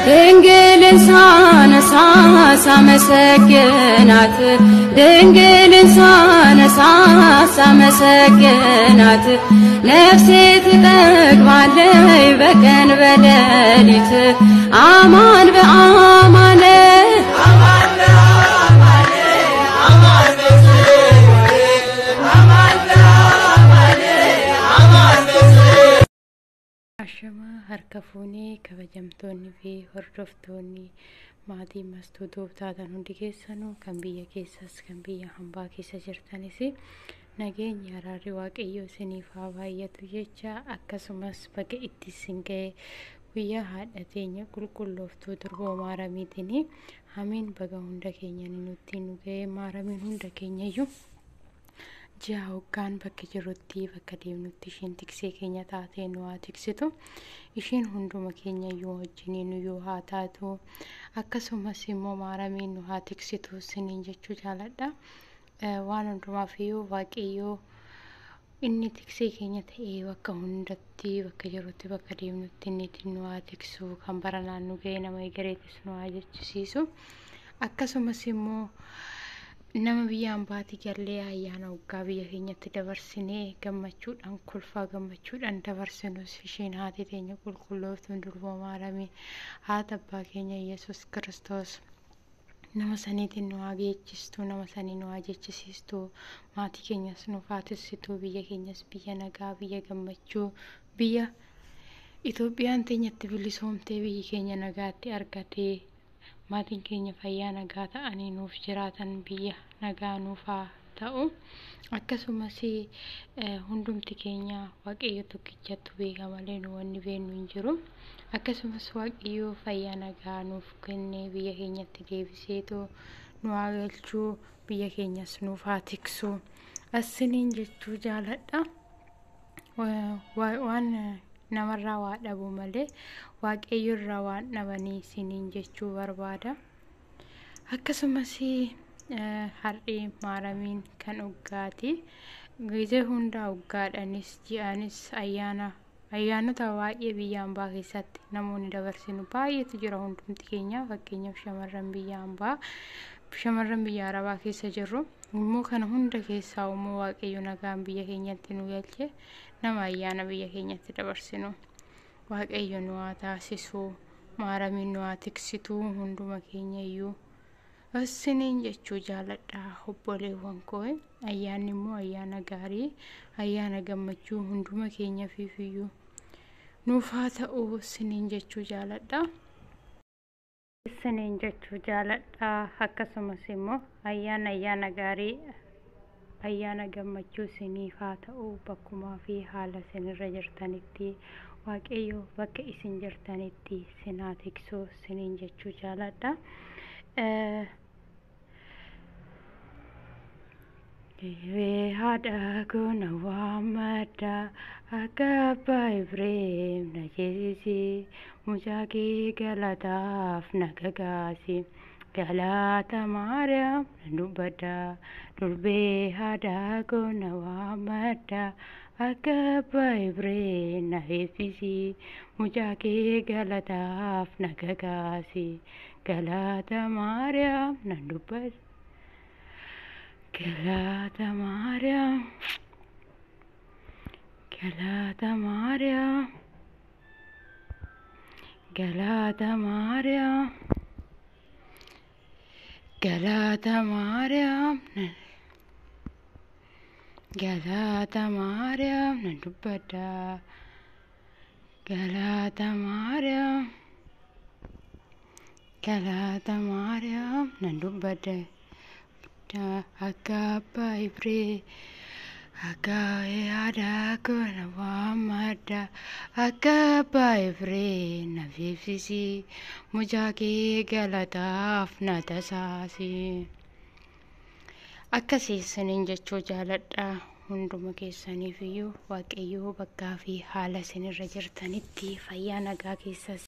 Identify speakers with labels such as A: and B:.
A: ድንግል ሳነሳሳ መሰግናት ድንግል ሳነሳሳ መሰግናት ነፍሴ ትጠግባለች በቀን በሌሊት አማን በአማን
B: Ashama harkafuuni kabajamtoonni fi hordoftoonni maatii mastuu tooftaadhaan hundi keessanuu kan biyya keessas kan biyya hambaa keessa jirtanis nageenya araarri waaqayyoo isiniif haa baay'atu jecha akkasumas baga itti isin ga'e guyyaa haadha teenya qulqullooftuu durboo maaramiitiin hamiin baga hunda keenya nutti nu ga'e maaramiin hunda keenyayyuu Jauhkan bakka jirutti bakka deemnutti ishiin tiksee keenya taatee nu haa tiksitu ishiin hunduma keenya yoo wajjiniin yoo haa taatu akkasumas immoo maaramiin nu haa tiksitu isiniin jechuu jaaladha waan hundumaaf iyyuu waaqayyoo inni tiksee keenya ta'ee bakka hundatti bakka jirutti bakka deemnutti inni nu haa tiksu kan baranaan nu ga'e nama egereetis nu haa jechisiisu akkasumas immoo nama biyya ambaati gallee ayyaana waggaa biyya keenyatti dabarsinee gammachuudhaan kolfaa gammachuudhaan dabarsinus ishiin haati teenya qulqullooftuun durboo maaramii haata abbaa keenya Yesuus Kiristoos nama saniitiin nu haa geechistu nama sanii nu haa jechisiistu maatii keenyas nu faatisitu biyya keenyas biyya nagaa biyya gammachuu biyya Itoophiyaan teenyatti bilisoomtee biyyi keenya nagaatti argatee maatiin keenya fayyaa nagaa ta'anii nuuf jiraatan biyya nagaa nuuf haa ta'u akkasumas hundumti keenya waaqayyo tokkichatti beeka malee nu wanni beeknu hin jiru akkasumas waaqayyo fayyaa nagaa nuuf kennee biyya keenyatti deebiseetu nu haa galchuu biyya keenyas nuuf haa tiksu asiniin jechuu jaaladha waan namarraa waa dhabu malee waaqayyo irraa waan dhabanii isiniin jechuu barbaada akkasumas har'i maaramiin kan uggaati gizee hunda uggaadhanis ji'anis ayyaanota baay'ee biyya hambaa keessatti namoonni dabarsinu baay'eetu jira hundumti keenya fakkeenyaaf shamarran biyya arabaa keessa jirru immoo kana hunda keessaa immoo waaqayyo nagaan biyya keenyatti nu galche nama ayyaana biyya keenyatti dabarsinu waaqayyo nu haa taasisu maaramiin nu haa tiksitu hunduma keenya iyyuu asiniin jechuu jaaladha obboleewwan koo ayyaanni immoo ayyaana gaarii ayyaana gammachuu hunduma keenyaaf iyyuu nuuf haa ta'u asiniin jechuu jaaladha isiniin jechuu jaaladha akkasumas immoo ayyaana gaarii ayyaana gammachuu isiniif haa ta'u bakkumaa fi haala isinirra jirtanitti waaqayyo bakka isin jirtanitti isin haa tiksu isiniin jechuu jaaladha haadha goona waammadha akka abbaa Efreem na jeesisi mucaa kee galataaf na gagaasi galata Maariyaam nan dubbadha durbee haadha goona waammadha akka abbaa Efreem na eebbisi mucaa kee galataaf na gagaasi galata Maariyaam nan dubbadha galata Maariyaam galata Maariyaam galata Maariyaam galata Maariyaam galata Maariyaam nan dubbadha galata Maariyaam galata Maariyaam nan dubbadha akka abbaa Efreem akka haadha goona waammadha akka abbaa Efreem na eebbisi mucaa kee galataaf na tasaasi akkasii isiniin jechuu jaaladha hunduma keessaniif iyyuu waaqayyo bakkaa fi haala isinirra jirtanitti fayyaa nagaa keessas